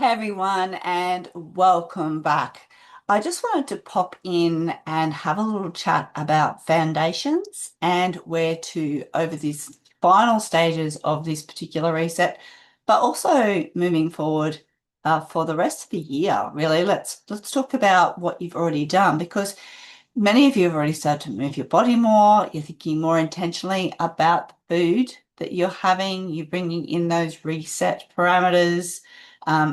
Hey everyone, and welcome back. I just wanted to pop in and have a little chat about foundations and where to over these final stages of this particular reset, but also moving forward for the rest of the year. Really, let's talk about what you've already done because many of you have already started to move your body more. You're thinking more intentionally about the food that you're having. You're bringing in those reset parameters,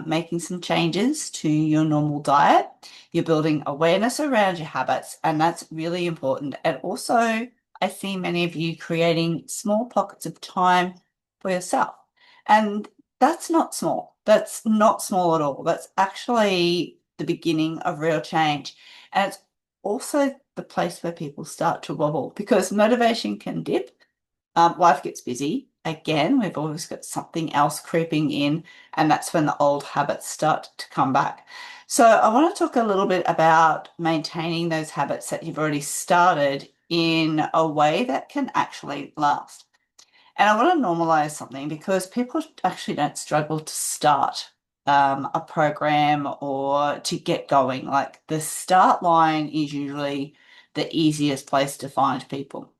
making some changes to your normal diet. You're building awareness around your habits, and that's really important. And also, I see many of you creating small pockets of time for yourself. And that's not small. That's not small at all. That's actually the beginning of real change. And it's also the place where people start to wobble because motivation can dip. Life gets busy. Again, we've always got something else creeping in, and that's when the old habits start to come back. So, I want to talk a little bit about maintaining those habits that you've already started in a way that can actually last. And I want to normalize something because people actually don't struggle to start a program or to get going. Like the start line is usually the easiest place to find people.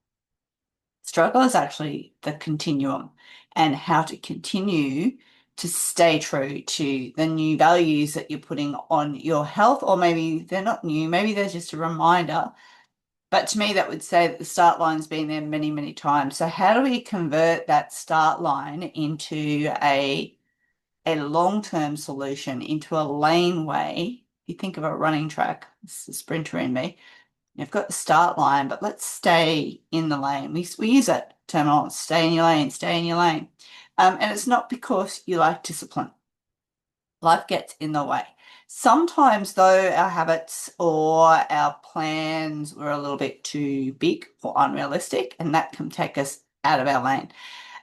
Struggle is actually the continuum and how to continue to stay true to the new values that you're putting on your health, or maybe they're not new, maybe they're just a reminder, but to me, that would say that the start line's been there many, many times. So how do we convert that start line into a long-term solution, into a lane way? If you think of a running track, it's the sprinter in me. You've got the start line, but let's stay in the lane. We use that term, stay in your lane, stay in your lane. And it's not because you like discipline. Life gets in the way. Sometimes, though, our habits or our plans were a little bit too big or unrealistic, and that can take us out of our lane.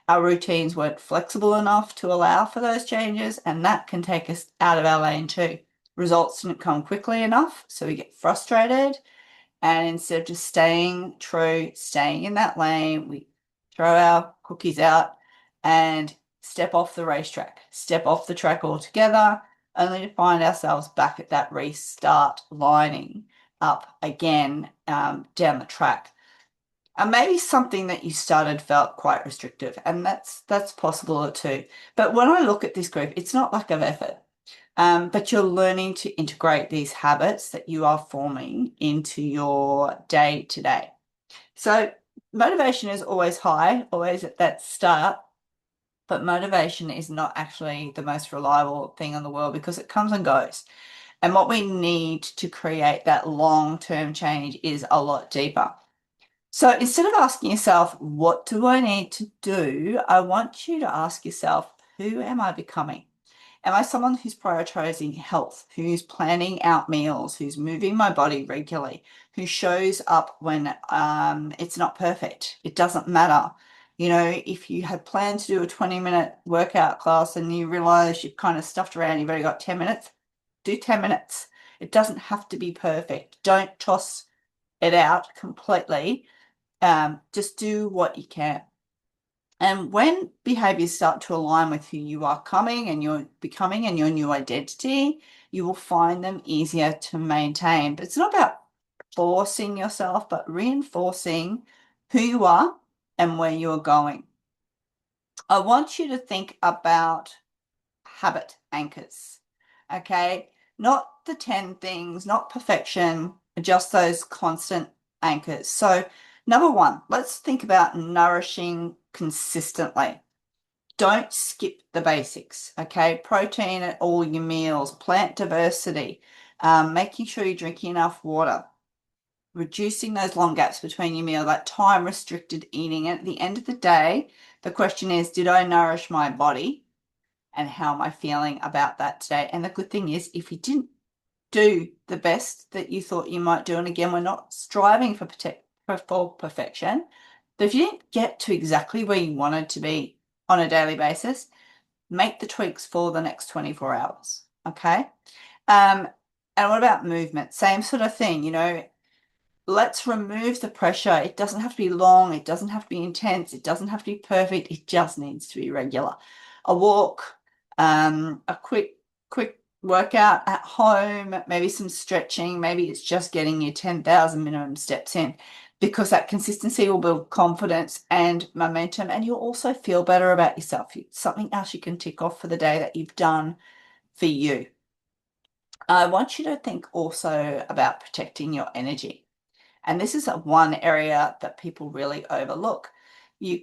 Our routines weren't flexible enough to allow for those changes, and that can take us out of our lane too. Results didn't come quickly enough, so we get frustrated, and instead of just staying true, staying in that lane, we throw our cookies out and step off the racetrack, step off the track altogether, only to find ourselves back at that restart lining up again down the track. And maybe something that you started felt quite restrictive, and that's possible too. But when I look at this group, it's not lack of effort. But you're learning to integrate these habits that you are forming into your day to day. So motivation is always high, always at that start, but motivation is not actually the most reliable thing in the world because it comes and goes. And what we need to create that long-term change is a lot deeper. So instead of asking yourself, what do I need to do? I want you to ask yourself, who am I becoming? Am I someone who's prioritizing health, who's planning out meals, who's moving my body regularly, who shows up when it's not perfect? It doesn't matter. You know, if you had planned to do a 20-minute workout class and you realize you've kind of stuffed around, you've only got 10 minutes, do 10 minutes. It doesn't have to be perfect. Don't toss it out completely. Just do what you can. And when behaviors start to align with who you are coming and you're becoming and your new identity, you will find them easier to maintain. But it's not about forcing yourself, but reinforcing who you are and where you're going. I want you to think about habit anchors, okay? Not the 10 things, not perfection, just those constant anchors. So, number one, let's think about nourishing consistently. Don't skip the basics, okay? Protein at all your meals, plant diversity, making sure you're drinking enough water, reducing those long gaps between your meal, that time restricted eating. And at the end of the day, the question is, did I nourish my body? And how am I feeling about that today? And the good thing is, if you didn't do the best that you thought you might do, and again, we're not striving for perfection, but if you didn't get to exactly where you wanted to be on a daily basis, make the tweaks for the next 24 hours. Okay. Um, and what about movement? Same sort of thing, you know, let's remove the pressure. It doesn't have to be long, it doesn't have to be intense, it doesn't have to be perfect, it just needs to be regular. A walk, a quick quick workout at home, maybe some stretching, maybe it's just getting your 10,000 minimum steps in, because that consistency will build confidence and momentum, and you'll also feel better about yourself. It's something else you can tick off for the day that you've done for you. I want you to think also about protecting your energy. And this is one area that people really overlook. You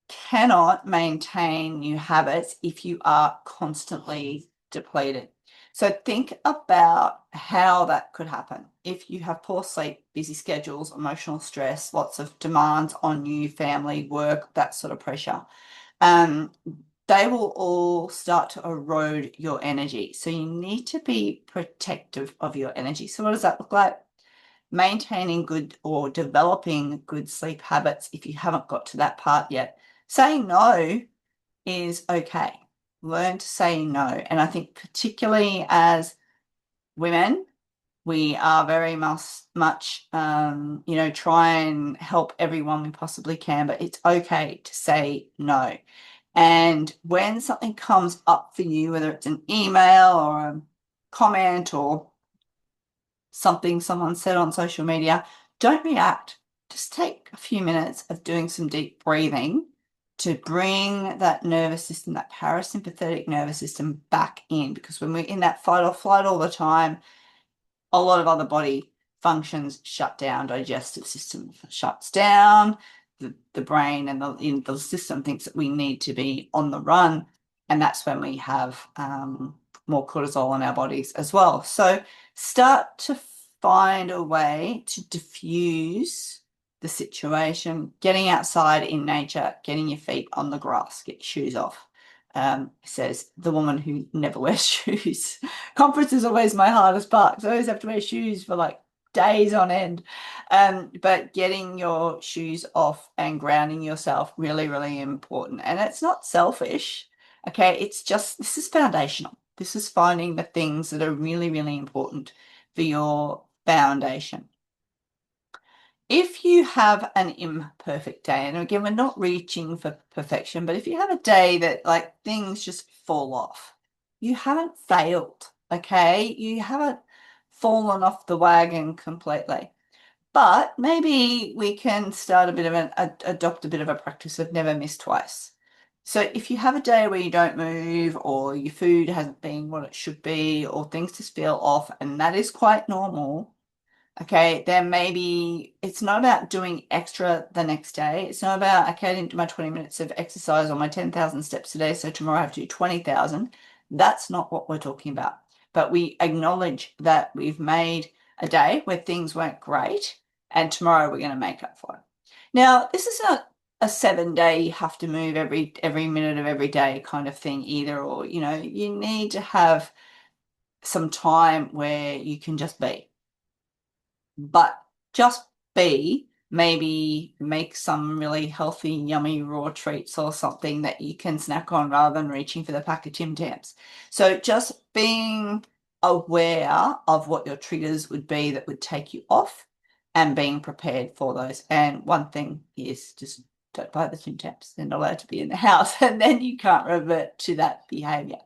cannot maintain new habits if you are constantly depleted. So think about how that could happen. If you have poor sleep, busy schedules, emotional stress, lots of demands on you, family, work, that sort of pressure, um, they will all start to erode your energy. So you need to be protective of your energy. So what does that look like? Maintaining good or developing good sleep habits if you haven't got to that part yet. Saying no is okay. Learn to say no. And I think particularly as women, we are very much, try and help everyone we possibly can, but it's okay to say no. And when something comes up for you, whether it's an email or a comment or something someone said on social media, don't react. Just take a few minutes of doing some deep breathing to bring that nervous system, that parasympathetic nervous system back in. Because when we're in that fight or flight all the time, a lot of other body functions shut down. Digestive system shuts down. The brain and the system thinks that we need to be on the run. And that's when we have more cortisol in our bodies as well. So start to find a way to diffuse the situation, getting outside in nature, getting your feet on the grass, get your shoes off. Says the woman who never wears shoes. Conference is always my hardest part, because I always have to wear shoes for like days on end. But getting your shoes off and grounding yourself, really, really important. And it's not selfish. Okay, it's just, this is foundational. This is finding the things that are really, really important for your foundation. If you have an imperfect day, and again, we're not reaching for perfection, but if you have a day that like things just fall off, you haven't failed, okay? You haven't fallen off the wagon completely. But maybe we can start adopt a bit of a practice of never miss twice. So if you have a day where you don't move, or your food hasn't been what it should be, or things just feel off, and that is quite normal, okay, then maybe it's not about doing extra the next day. It's not about, okay, I didn't do my 20 minutes of exercise or my 10,000 steps today, so tomorrow I have to do 20,000. That's not what we're talking about. But we acknowledge that we've made a day where things weren't great, and tomorrow we're going to make up for it. Now, this is not a 7-day you have to move every minute of every day kind of thing either, or you need to have some time where you can just be. But just be, maybe make some really healthy, yummy raw treats or something that you can snack on rather than reaching for the pack of Tim Tams. So just being aware of what your triggers would be that would take you off, and being prepared for those. And one thing is just don't buy the Tim Tams. They're not allowed to be in the house, and then you can't revert to that behavior.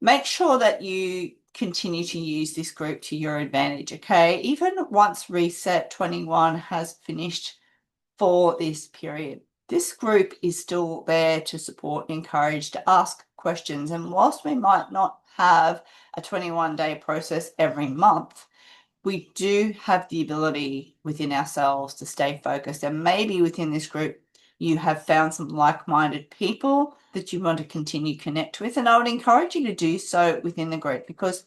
Make sure that you continue to use this group to your advantage, okay? Even once ReSet 21 has finished for this period, this group is still there to support, encourage, to ask questions. And whilst we might not have a 21-day process every month, we do have the ability within ourselves to stay focused. And maybe within this group, you have found some like-minded people that you want to continue to connect with. And I would encourage you to do so within the group, because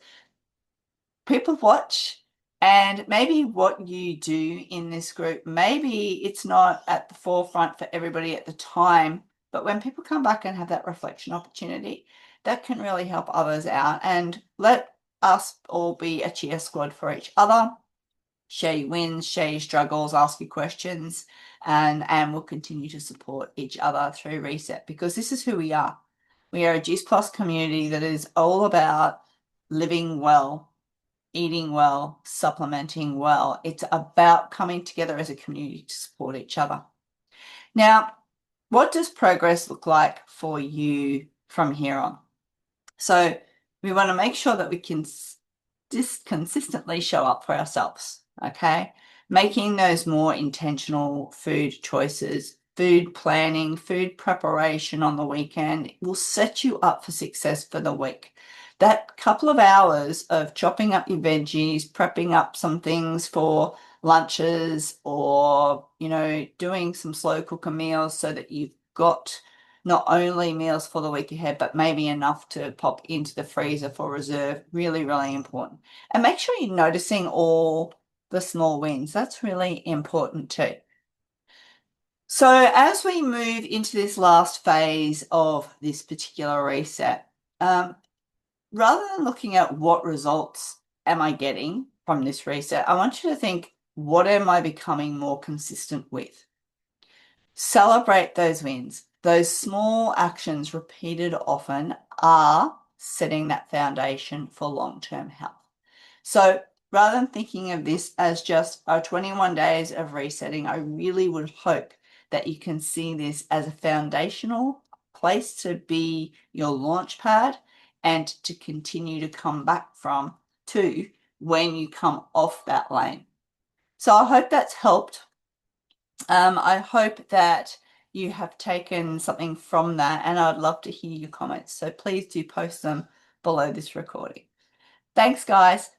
people watch, and maybe what you do in this group, maybe it's not at the forefront for everybody at the time, but when people come back and have that reflection opportunity, that can really help others out. And let us all be a cheer squad for each other. Share your wins, share your struggles, ask your questions, and we'll continue to support each other through ReSet, because this is who we are. We are a Juice Plus community that is all about living well, eating well, supplementing well. It's about coming together as a community to support each other. Now, what does progress look like for you from here on? So We want to make sure that we can just consistently show up for ourselves, okay? Making those more intentional food choices, food planning, food preparation on the weekend will set you up for success for the week. That couple of hours of chopping up your veggies, prepping up some things for lunches, or, doing some slow cooker meals so that you've got not only meals for the week ahead, but maybe enough to pop into the freezer for reserve. Really, really important. And make sure you're noticing all the small wins. That's really important too. So as we move into this last phase of this particular reset, rather than looking at what results am I getting from this reset, I want you to think, what am I becoming more consistent with? Celebrate those wins. Those small actions repeated often are setting that foundation for long-term health. So rather than thinking of this as just our 21 days of resetting, I really would hope that you can see this as a foundational place to be your launch pad and to continue to come back from to when you come off that lane. So I hope that's helped. I hope that you have taken something from that, and I'd love to hear your comments. So please do post them below this recording. Thanks, guys.